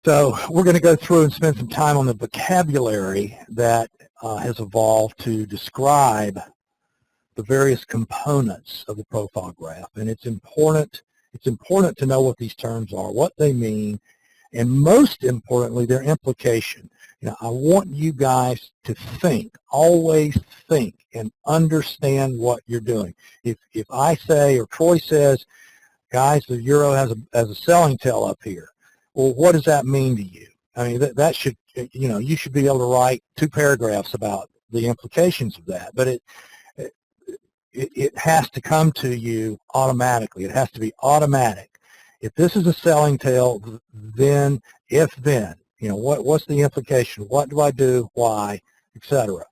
So we're going to go through and spend some time on the vocabulary that has evolved to describe the various components of the profile graph. And it's important to know what these terms are, what they mean, and most importantly, their implication. I want you guys to think, always think, and understand what you're doing. If I say, or Troy says, guys, the euro has a selling tail up here, well, what does that mean to you? I mean, that should, you should be able to write 2 paragraphs about the implications of that, but it has to come to you automatically. It has to be automatic. If this is a selling tail, then, if then, what's the implication? What do I do? Why? Etc.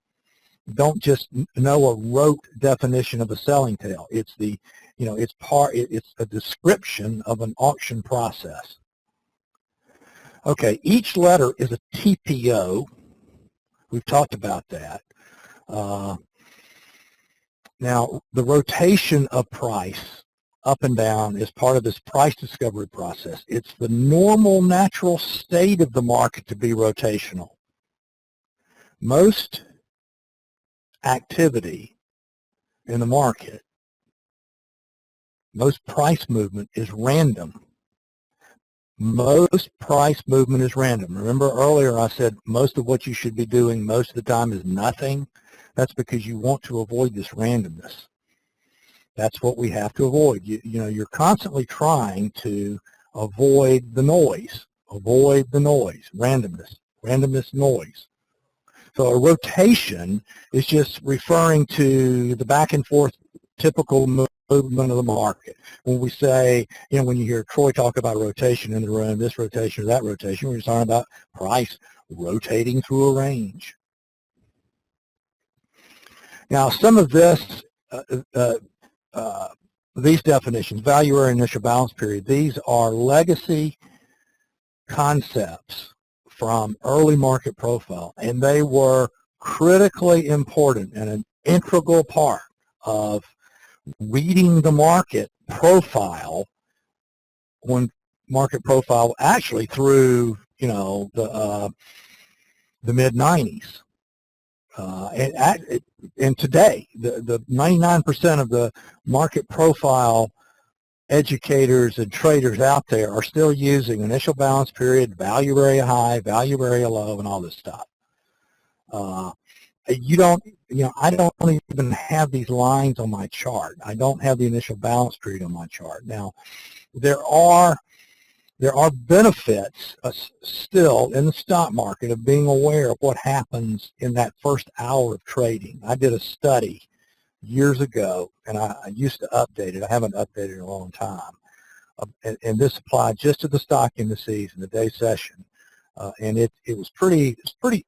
Don't just know a rote definition of a selling tail. It's it's a description of an auction process. Okay, each letter is a TPO. We've talked about that. Now, the rotation of price up and down is part of this price discovery process. It's the normal, natural state of the market to be rotational. Most activity in the market, most price movement is random. Most price movement is random. Remember earlier I said most of what you should be doing most of the time is nothing? That's because you want to avoid this randomness. That's what we have to avoid. You're constantly trying to avoid the noise, randomness, noise. So a rotation is just referring to the back and forth typical movement of the market. When we say, when you hear Troy talk about rotation in the room, this rotation or that rotation, we're just talking about price rotating through a range. Now, some of this, these definitions, value area, initial balance period, these are legacy concepts from early market profile, and they were critically important and an integral part of reading the market profile when market profile actually through the mid-90s. And today, the 99% of the market profile educators and traders out there are still using initial balance period, value area high, value area low, and all this stuff. I don't even have these lines on my chart. I don't have the initial balance period on my chart. Now, there are benefits still in the stock market of being aware of what happens in that first hour of trading. I did a study years ago, and I used to update it. I haven't updated it in a long time. And this applied just to the stock indices in the day session. And it was pretty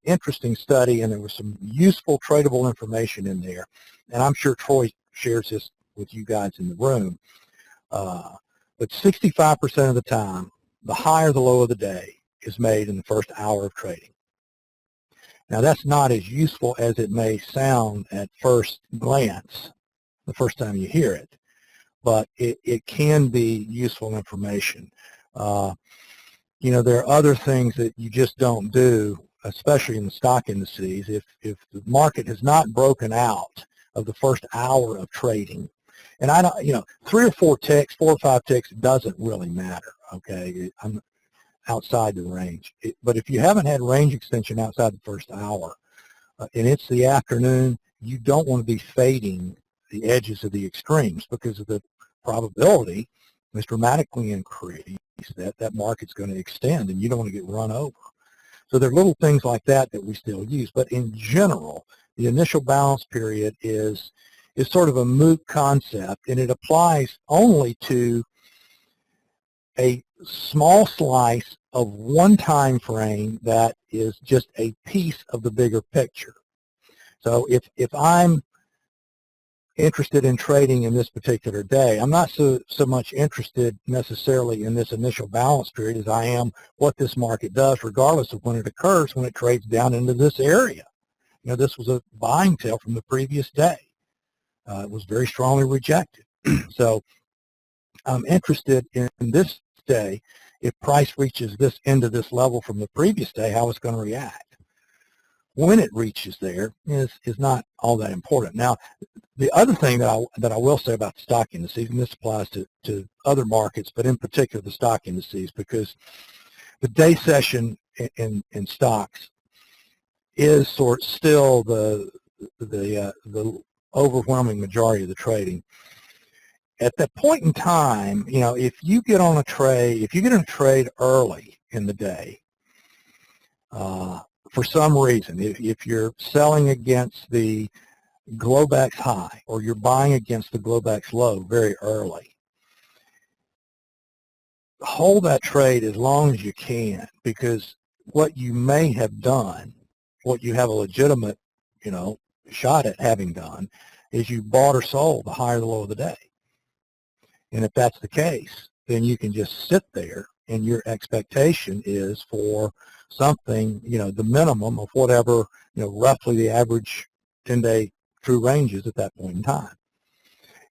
interesting study, and there was some useful tradable information in there. And I'm sure Troy shares this with you guys in the room. But 65% of the time, the high or the low of the day is made in the first hour of trading. Now, that's not as useful as it may sound at first glance, the first time you hear it, but it can be useful information. There are other things that you just don't do, especially in the stock indices. If the market has not broken out of the first hour of trading, and 3 or 4 ticks, 4 or 5 ticks doesn't really matter, okay? I'm outside the range. But if you haven't had range extension outside the first hour, and it's the afternoon, you don't want to be fading the edges of the extremes because of the probability is dramatically increased that market's going to extend, and you don't want to get run over. So there are little things like that we still use. But in general, the initial balance period is sort of a moot concept, and it applies only to a small slice of one time frame that is just a piece of the bigger picture. So if I'm interested in trading in this particular day, I'm not so much interested necessarily in this initial balance period as I am what this market does, regardless of when it occurs, when it trades down into this area. This was a buying tail from the previous day. It was very strongly rejected. So I'm interested in this day if price reaches this end of this level from the previous day, how it's going to react. When it reaches there is not all that important. Now, the other thing that I will say about the stock indices, and this applies to other markets, but in particular the stock indices, because the day session in stocks is still the overwhelming majority of the trading. At that point in time, if you get on a trade early in the day, for some reason, if you're selling against the Globex high or you're buying against the Globex low very early, hold that trade as long as you can, because what you may have done, what you have a legitimate, shot at having done, is you bought or sold the high or the low of the day. And if that's the case, then you can just sit there, and your expectation is for something, the minimum of whatever, roughly the average 10-day true range is at that point in time.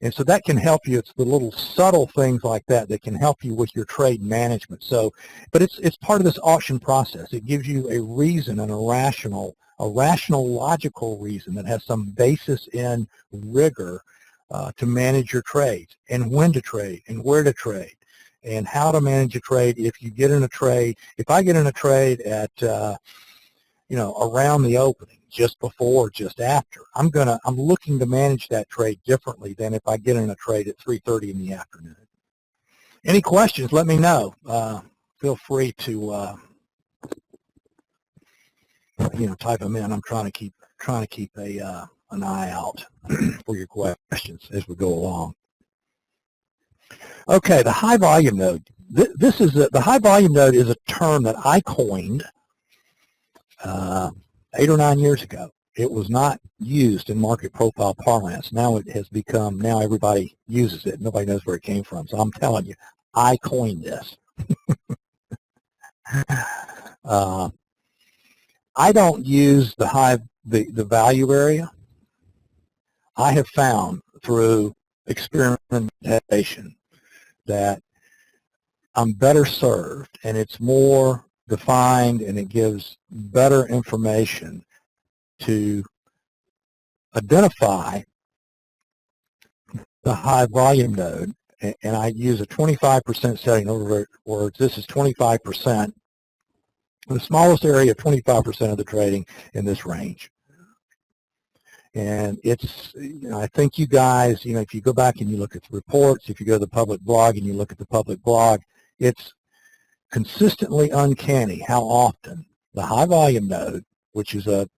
And so that can help you. It's the little subtle things like that that can help you with your trade management. So, but it's part of this auction process. It gives you a reason, and a rational, logical reason that has some basis in rigor to manage your trades, and when to trade, and where to trade, and how to manage a trade. If you get in a trade, if I get in a trade at around the opening, just before, just after, I'm looking to manage that trade differently than if I get in a trade at 3:30 in the afternoon. Any questions? Let me know. Feel free to type them in. I'm trying to keep an eye out for your questions as we go along. Okay, the high volume node. The high volume node is a term that I coined 8 or 9 years ago. It was not used in market profile parlance. Now it has become, now everybody uses it. Nobody knows where it came from. So I'm telling you, I coined this. I don't use the value area. I have found through experimentation that I'm better served, and it's more defined, and it gives better information to identify the high volume node. And I use a 25% setting. In other words, this is 25%, the smallest area of 25% of the trading in this range. And it's, I think you guys, if you go back and you look at the reports, if you go to the public blog and you look at the public blog, it's consistently uncanny how often the high volume node, which is a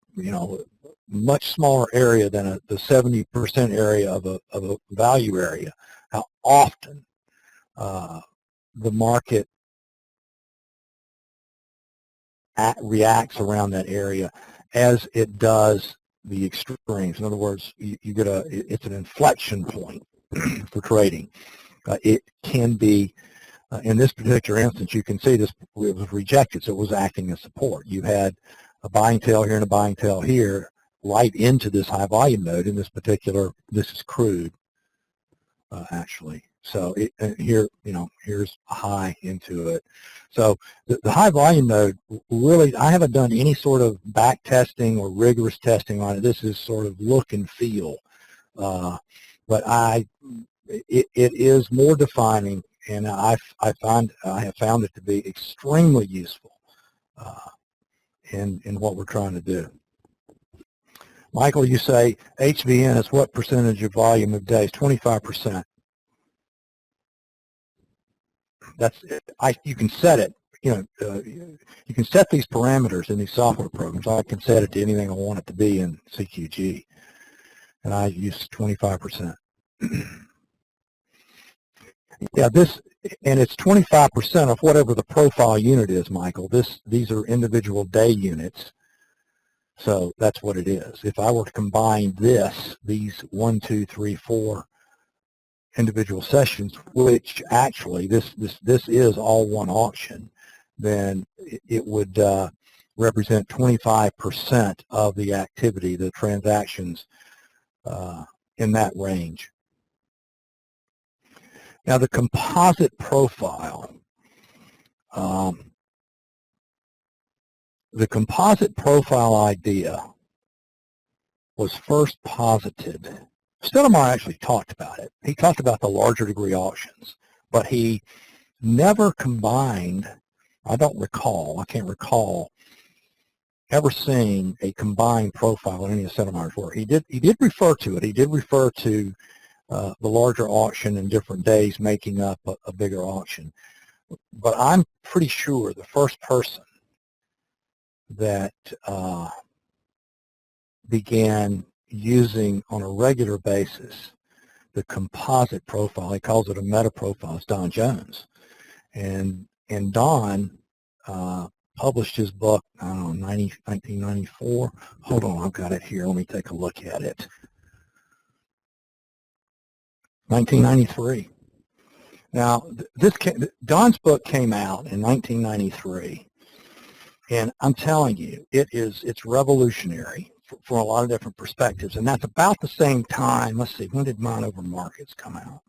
much smaller area than the 70% area of a value area, how often the market reacts around that area as it does the extremes. In other words, you get it's an inflection point for trading. It can be, in this particular instance, you can see this, it was rejected, so it was acting as support. You had a buying tail here and a buying tail here right into this high volume node. In this particular, this is crude, actually. So here, here's a high into it. So the high volume node, really, I haven't done any sort of back testing or rigorous testing on it. This is sort of look and feel, but it is more defining, and I have found it to be extremely useful in what we're trying to do. Michael, you say HVN is what percentage of volume of days? 25%. You can set it. You can set these parameters in these software programs. I can set it to anything I want it to be in CQG, and I use 25%. Yeah, and it's 25% of whatever the profile unit is, Michael. These are individual day units, so that's what it is. If I were to combine these 1, 2, 3, 4 individual sessions, which actually this is all one auction, then it would represent 25% of the activity, the transactions in that range. Now the composite profile, The composite profile idea was first posited. Stoudemire actually talked about it. He talked about the larger degree auctions, but he never combined, I can't recall ever seeing a combined profile in any of Stoudemire's work. He did refer to it. He did refer to the larger auction and different days making up a bigger auction. But I'm pretty sure the first person that began using on a regular basis the composite profile, he calls it a meta profile, is Don Jones. And Don published his book, I don't know, 1994. Hold on, I've got it here. Let me take a look at it. 1993. Now, Don's book came out in 1993, and I'm telling you, it's revolutionary from a lot of different perspectives, and that's about the same time. Let's see, when did Mind Over Markets come out?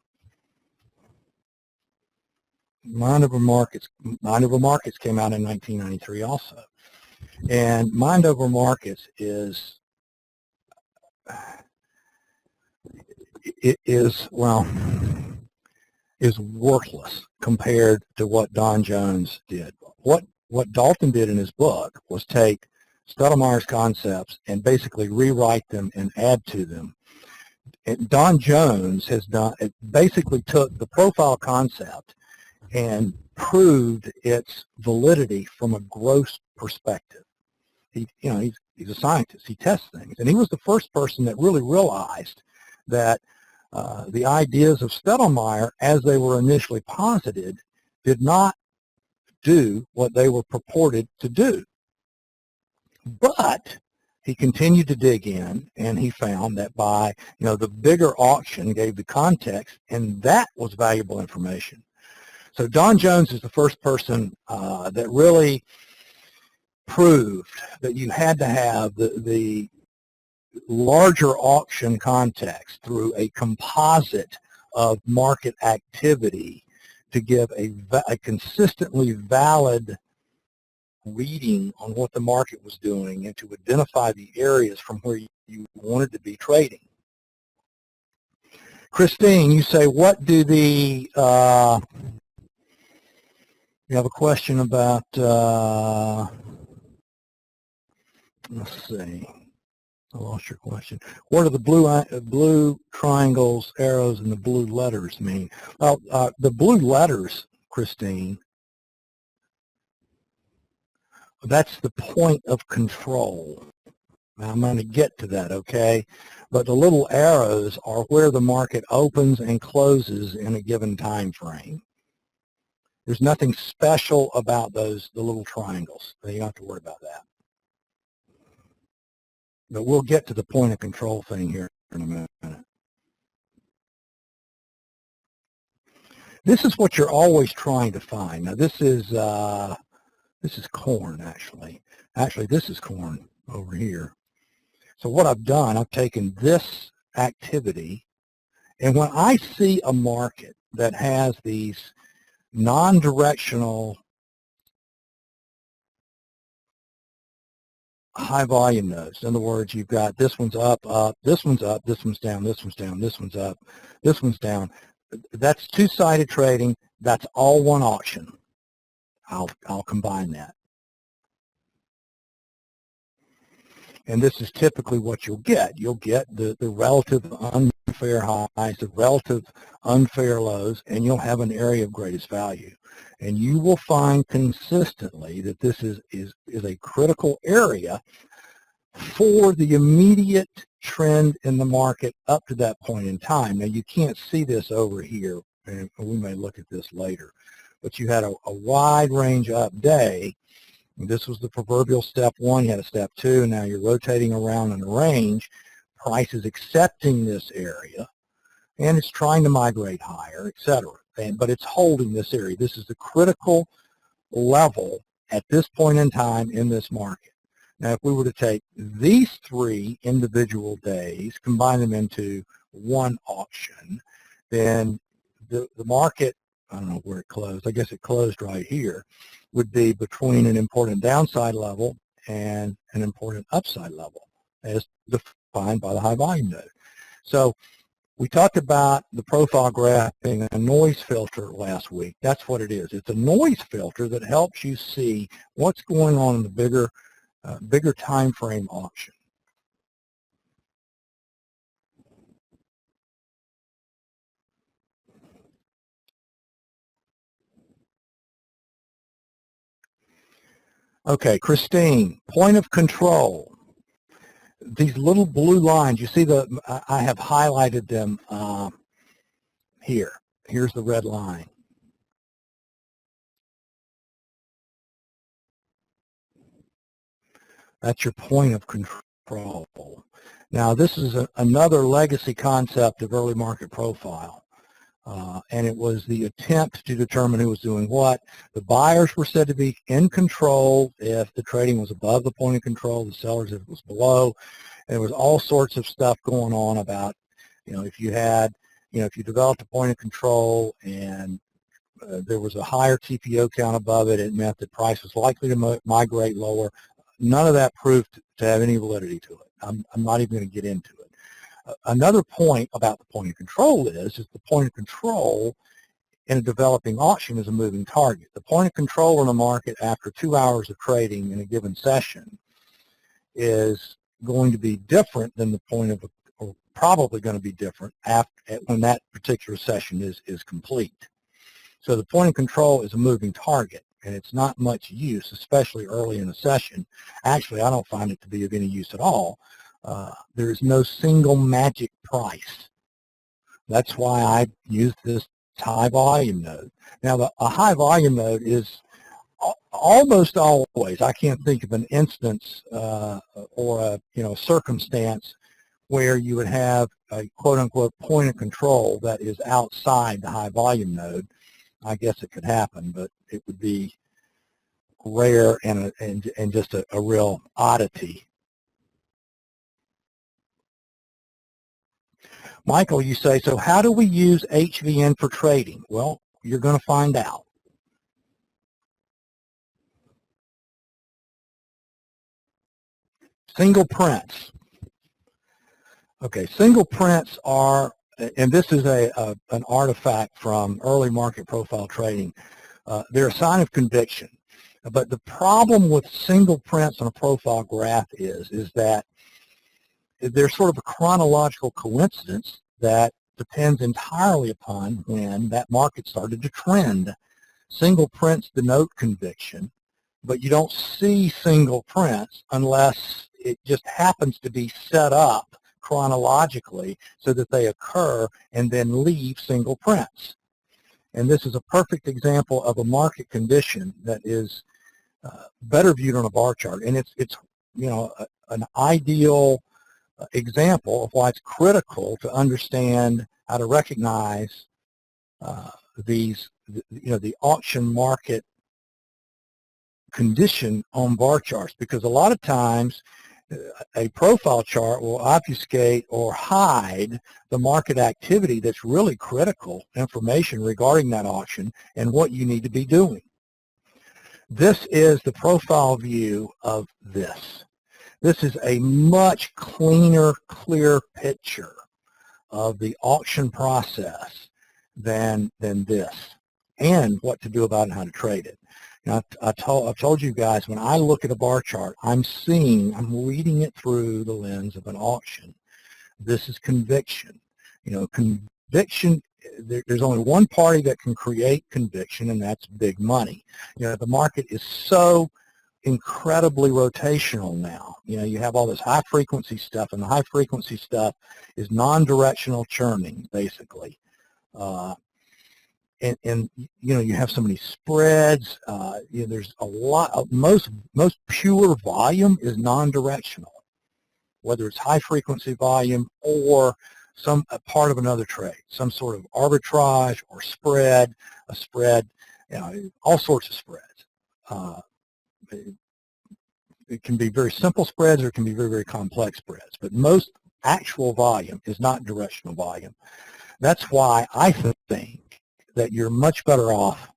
Mind Over Markets came out in 1993 also, and Mind Over Markets is worthless compared to what Don Jones did. What Dalton did in his book was take Stoudemire's concepts and basically rewrite them and add to them. And Don Jones basically took the profile concept and proved its validity from a gross perspective. He's a scientist. He tests things, and he was the first person that really realized that the ideas of Stoudemire, as they were initially posited, did not do what they were purported to do. But he continued to dig in, and he found that by, the bigger auction gave the context, and that was valuable information. So Don Jones is the first person that really proved that you had to have the larger auction context through a composite of market activity to give a consistently valid reading on what the market was doing and to identify the areas from where you wanted to be trading. Christine, you say, what do the, you have a question about, let's see, I lost your question. What do the blue triangles, arrows, and the blue letters mean? Well, the blue letters, Christine, that's the point of control. Now, I'm going to get to that, okay? But the little arrows are where the market opens and closes in a given time frame. There's nothing special about the little triangles. You don't have to worry about that. But we'll get to the point of control thing here in a minute. This is what you're always trying to find. Now, this is corn, actually. Actually, this is corn over here. So what I've done, I've taken this activity, and when I see a market that has these non-directional high volume nodes, in other words, you've got this one's up, this one's up, this one's down, this one's down, this one's up, this one's down. That's two-sided trading. That's all one auction. I'll combine that. And this is typically what you'll get. You'll get the relative unfair highs, the relative unfair lows, and you'll have an area of greatest value. And you will find consistently that this is a critical area for the immediate trend in the market up to that point in time. Now, you can't see this over here, and we may look at this later, but you had a wide range up day. This was the proverbial step one. You had a step two, and now you're rotating around in a range. Price is accepting this area, and it's trying to migrate higher, etc. But it's holding this area. This is the critical level at this point in time in this market. Now, if we were to take these three individual days, combine them into one auction, then the market I don't know where it closed. I guess it closed right here, would be between an important downside level and an important upside level as defined by the high volume node. So we talked about the profile graph being a noise filter last week. That's what it is. It's a noise filter that helps you see what's going on in the bigger time frame auction. Okay, Christine, point of control. These little blue lines, you see I have highlighted them here. Here's the red line. That's your point of control. Now, this is another legacy concept of early market profile. And it was the attempt to determine who was doing what. The buyers were said to be in control if the trading was above the point of control, the sellers if it was below. And there was all sorts of stuff going on about, if you had, if you developed a point of control and there was a higher TPO count above it, it meant that price was likely to migrate lower. None of that proved to have any validity to it. I'm not even going to get into it. Another point about the point of control is the point of control in a developing auction is a moving target. The point of control in the market after 2 hours of trading in a given session is going to be different than the point of, or probably going to be different when that particular session is complete. So the point of control is a moving target, and it's not much use, especially early in a session. Actually, I don't find it to be of any use at all. There is no single magic price. That's why I use this high volume node. Now, a high volume node is almost always, I can't think of an instance or a circumstance where you would have a quote-unquote point of control that is outside the high volume node. I guess it could happen, but it would be rare and just a real oddity. Michael, you say, so how do we use HVN for trading? Well, you're going to find out. Single prints. Okay, single prints are, and this is an artifact from early market profile trading. They're a sign of conviction. But the problem with single prints on a profile graph is that there's sort of a chronological coincidence that depends entirely upon when that market started to trend. Single prints denote conviction, but you don't see single prints unless it just happens to be set up chronologically so that they occur and then leave single prints. And this is a perfect example of a market condition that is better viewed on a bar chart. And it's an ideal example of why it's critical to understand how to recognize the auction market condition on bar charts, because a lot of times a profile chart will obfuscate or hide the market activity that's really critical information regarding that auction and what you need to be doing. This is the profile view of this. This is a much cleaner, clear picture of the auction process than this, and what to do about it and how to trade it. Now, I've told you guys, when I look at a bar chart, I'm reading it through the lens of an auction. This is conviction. Conviction, there's only one party that can create conviction, and that's big money. The market is so incredibly rotational now. You have all this high frequency stuff, and the high frequency stuff is non-directional churning, basically. And you have so many spreads. There's a lot of most pure volume is non-directional, whether it's high frequency volume or a part of another trade, some sort of arbitrage or spread, a spread, all sorts of spreads. It can be very simple spreads, or it can be very, very complex spreads. But most actual volume is not directional volume. That's why I think that you're much better off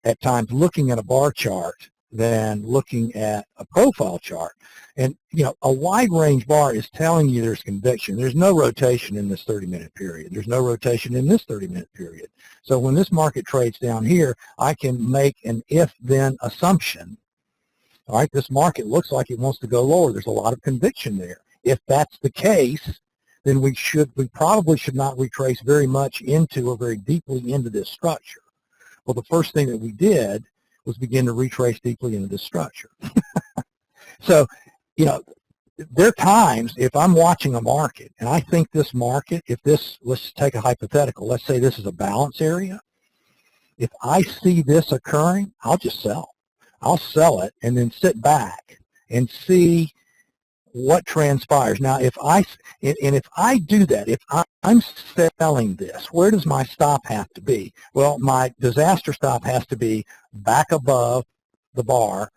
at times looking at a bar chart than looking at a profile chart. And, you know, a wide range bar is telling you there's conviction. There's no rotation in this 30-minute period. There's no rotation in this 30-minute period. So when this market trades down here, I can make an if-then assumption. All right, this market looks like it wants to go lower. There's a lot of conviction there. If that's the case, then we probably should not retrace very much into or very deeply into this structure. Well, the first thing that we did was begin to retrace deeply into this structure. So, you know, there are times if I'm watching a market and I think this market, if this, let's take a hypothetical, let's say this is a balance area. If I see this occurring, I'll just sell. I'll sell it and then sit back and see what transpires. Now, if I do that, if I'm selling this, where does my stop have to be? Well, my disaster stop has to be back above the bar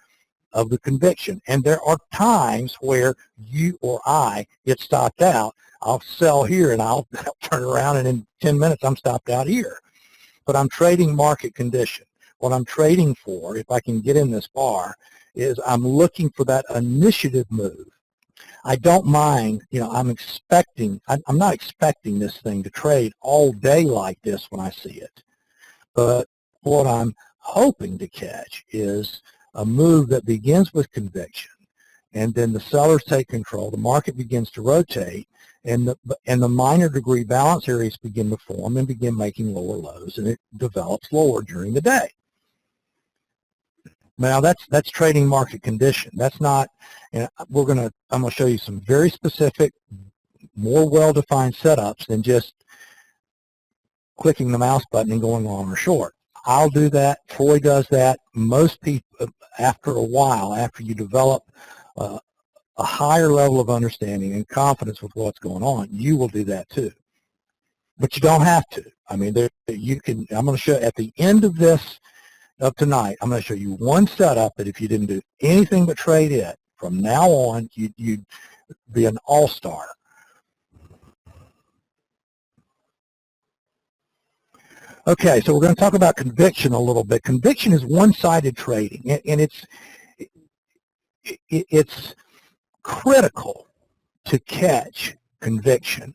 of the conviction. And there are times where you or I get stopped out. I'll sell here and I'll turn around and in 10 minutes I'm stopped out here. But I'm trading market condition. What I'm trading for, if I can get in this bar, is I'm looking for that initiative move. I don't mind, you know, I'm not expecting this thing to trade all day like this when I see it. But what I'm hoping to catch is a move that begins with conviction, and then the sellers take control, the market begins to rotate, and the minor degree balance areas begin to form and begin making lower lows, and it develops lower during the day. Now that's trading market condition. That's not, and I'm going to show you some very specific, more well-defined setups than just clicking the mouse button and going long or short. I'll do that. Troy does that. Most people, after a while, after you develop a higher level of understanding and confidence with what's going on, you will do that too. But you don't have to. I mean, you can. I'm going to show at the end of this. Up tonight, I'm going to show you one setup that if you didn't do anything but trade it, from now on, you'd be an all-star. Okay, so we're going to talk about conviction a little bit. Conviction is one-sided trading, and it's critical to catch conviction.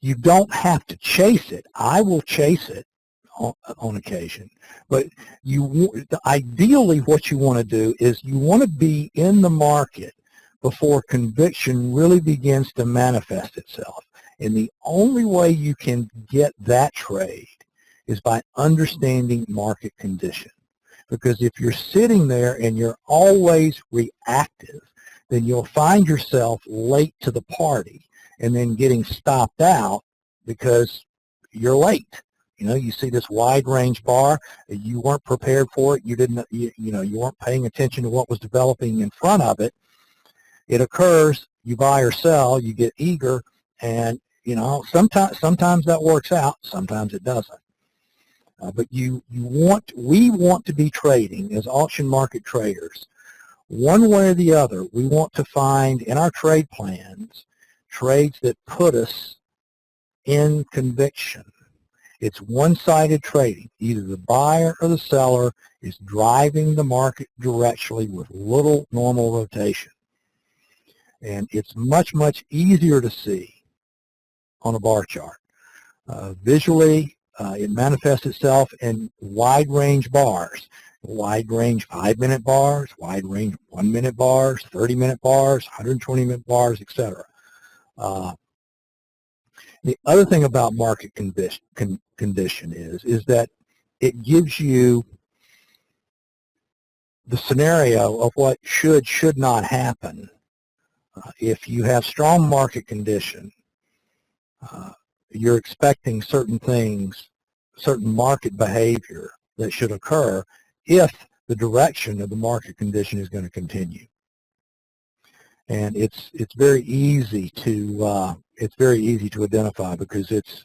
You don't have to chase it. I will chase it on occasion, but ideally what you want to do is you want to be in the market before conviction really begins to manifest itself. And the only way you can get that trade is by understanding market condition. Because if you're sitting there and you're always reactive, then you'll find yourself late to the party and then getting stopped out because you're late. You know, you see this wide range bar, you weren't prepared for it, you weren't paying attention to what was developing in front of it. It occurs, you buy or sell, you get eager, and, you know, sometimes that works out, sometimes it doesn't. But we want to be trading as auction market traders. One way or the other, we want to find in our trade plans trades that put us in conviction. It's one-sided trading. Either the buyer or the seller is driving the market directionally with little normal rotation. And it's much, much easier to see on a bar chart. Visually, it manifests itself in wide-range bars, wide-range 5-minute bars, wide-range 1-minute bars, 30-minute bars, 120-minute bars, etc. The other thing about market condition is that it gives you the scenario of what should not happen. If you have strong market condition, you're expecting certain things, certain market behavior that should occur if the direction of the market condition is going to continue. And it's very easy to identify because it's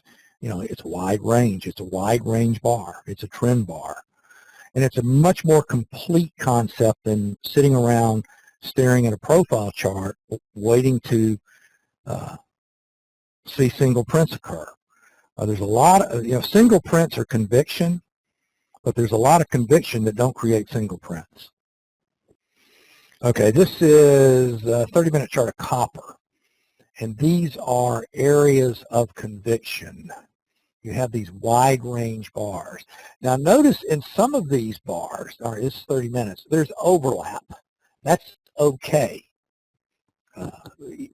wide range. It's a wide range bar. It's a trend bar, and it's a much more complete concept than sitting around staring at a profile chart waiting to see single prints occur. There's a lot of, single prints are conviction, but there's a lot of conviction that don't create single prints. Okay, this is a 30-minute chart of copper, and these are areas of conviction. You have these wide range bars. Now notice in some of these bars, or it's 30 minutes, there's overlap. That's okay.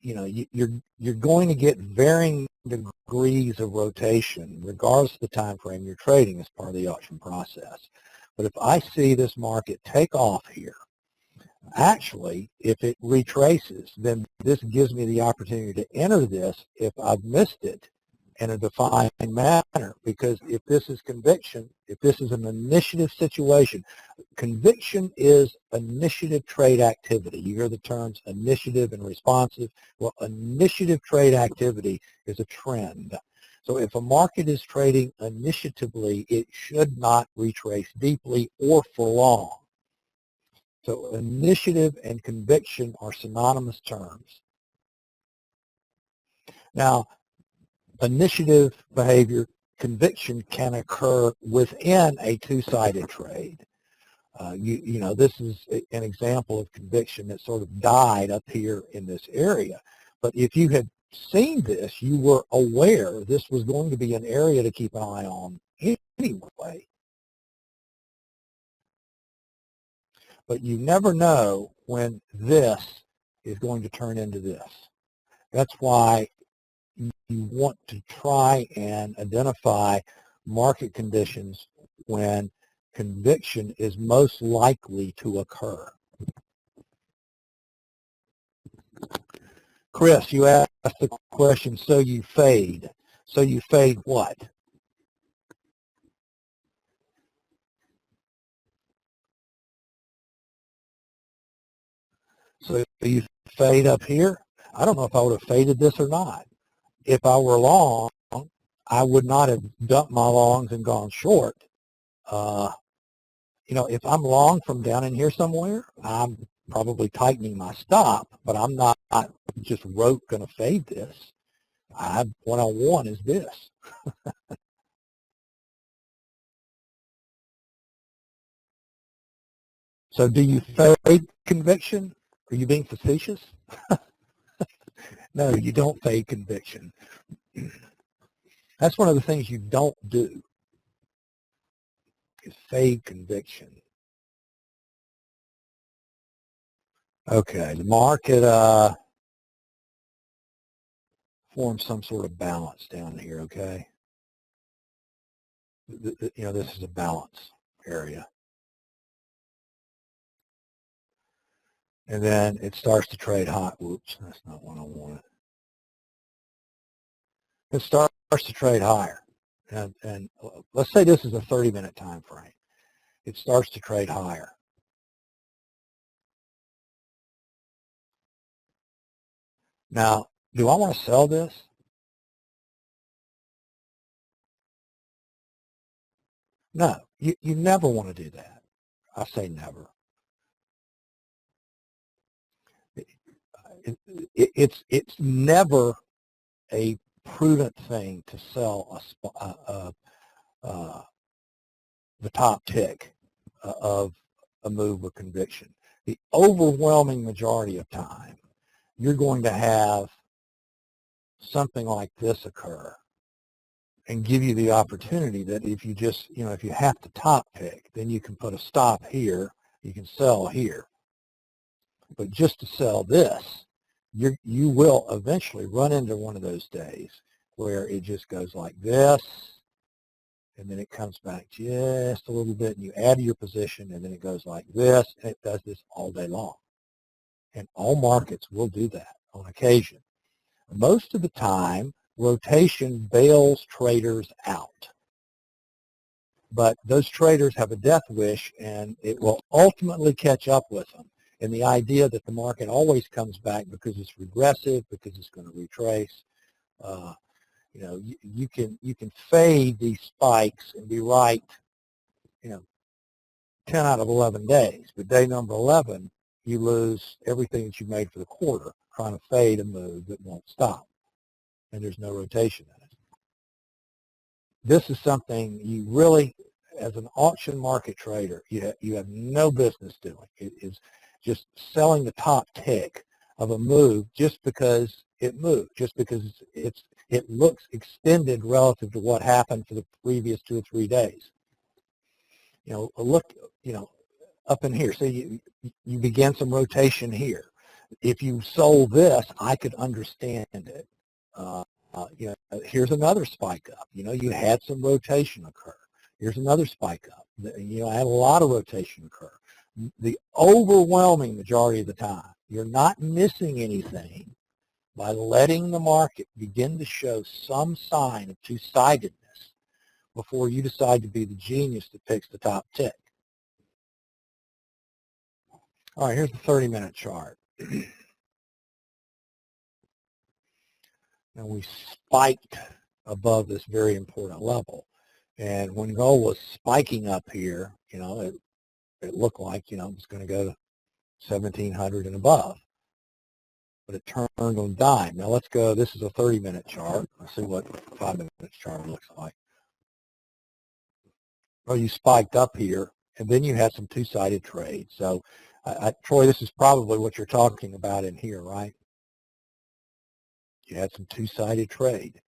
You're going to get varying degrees of rotation regardless of the time frame you're trading as part of the auction process. But if I see this market take off here, actually, if it retraces, then this gives me the opportunity to enter this if I've missed it in a defined manner, because if this is conviction, if this is an initiative situation, conviction is initiative trade activity. You hear the terms initiative and responsive. Well, initiative trade activity is a trend. So if a market is trading initiatively, it should not retrace deeply or for long. So initiative and conviction are synonymous terms. Now, initiative behavior, conviction can occur within a two-sided trade. This is an example of conviction that sort of died up here in this area. But if you had seen this, you were aware this was going to be an area to keep an eye on anyway. But you never know when this is going to turn into this. That's why you want to try and identify market conditions when conviction is most likely to occur. Chris, you asked the question, so you fade. So you fade what? So you fade up here? I don't know if I would have faded this or not. If I were long, I would not have dumped my longs and gone short. If I'm long from down in here somewhere, I'm probably tightening my stop, but I'm not just rote going to fade this. What I want is this. So do you fade conviction? Are you being facetious? No, you don't fade conviction. That's one of the things you don't do, is fade conviction. Okay, the market forms some sort of balance down here, okay? This is a balance area. And then it starts to trade high. Whoops, that's not what I wanted. It starts to trade higher. And let's say this is a 30-minute time frame. It starts to trade higher. Now, do I want to sell this? No, you never want to do that. I say never. It's never a prudent thing to sell the top tick of a move or conviction. The overwhelming majority of time, you're going to have something like this occur and give you the opportunity that if you just, if you have to top pick, then you can put a stop here, you can sell here. But just to sell this, you will eventually run into one of those days where it just goes like this, and then it comes back just a little bit, and you add to your position, and then it goes like this, and it does this all day long. And all markets will do that on occasion. Most of the time, rotation bails traders out. But those traders have a death wish, and it will ultimately catch up with them. And the idea that the market always comes back because it's regressive, because it's going to retrace, you can fade these spikes and be right, 10 out of 11 days. But day number 11, you lose everything that you made for the quarter trying to fade a move that won't stop, and there's no rotation in it. this is something you really, as an auction market trader, you have no business doing. It is just selling the top tick of a move just because it moved, just because it looks extended relative to what happened for the previous 2 or 3 days. Look, up in here. So you began some rotation here. If you sold this, I could understand it. Here's another spike up. You had some rotation occur. Here's another spike up. I had a lot of rotation occur. The overwhelming majority of the time, you're not missing anything by letting the market begin to show some sign of two-sidedness before you decide to be the genius that picks the top tick. All right, here's the 30-minute chart. And we spiked above this very important level. And when gold was spiking up here, it looked like, it was going to go to 1,700 and above. But it turned on a dime. Now let's go, this is a 30-minute chart. Let's see what a 5-minute chart looks like. Well, you spiked up here, and then you had some two-sided trade. So, Troy, this is probably what you're talking about in here, right? You had some two-sided trade.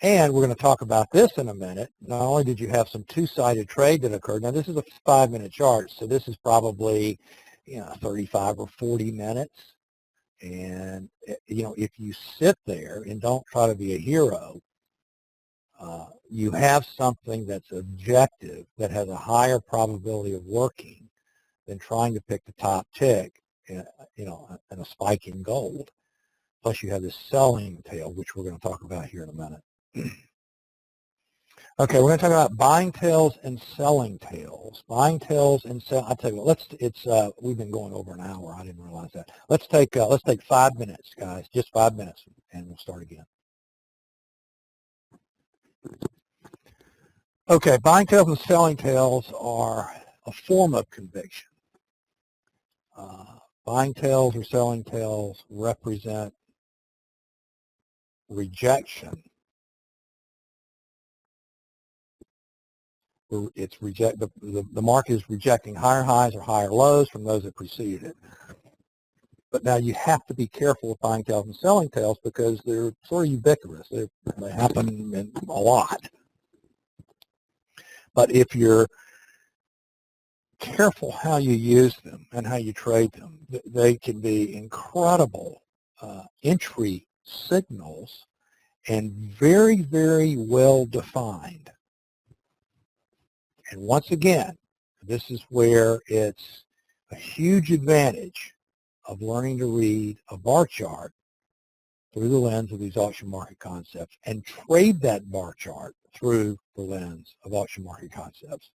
And we're going to talk about this in a minute. Not only did you have some two-sided trade that occurred, now this is a 5-minute chart, so this is probably 35 or 40 minutes. And, if you sit there and don't try to be a hero, you have something that's objective, that has a higher probability of working than trying to pick the top tick, in a spike in gold. Plus you have this selling tail, which we're going to talk about here in a minute. Okay, we're going to talk about buying tails and selling tails. Buying tails and sell. I'll tell you what. We've been going over an hour. I didn't realize that. Let's take 5 minutes, guys. Just 5 minutes, and we'll start again. Okay, buying tails and selling tails are a form of conviction. Buying tails or selling tails represent rejection. The market is rejecting higher highs or higher lows from those that preceded it. But now you have to be careful with buying tails and selling tails because they're sort of ubiquitous. They happen a lot. But if you're careful how you use them and how you trade them, they can be incredible entry signals and very, very well defined. And once again, this is where it's a huge advantage of learning to read a bar chart through the lens of these auction market concepts and trade that bar chart through the lens of auction market concepts.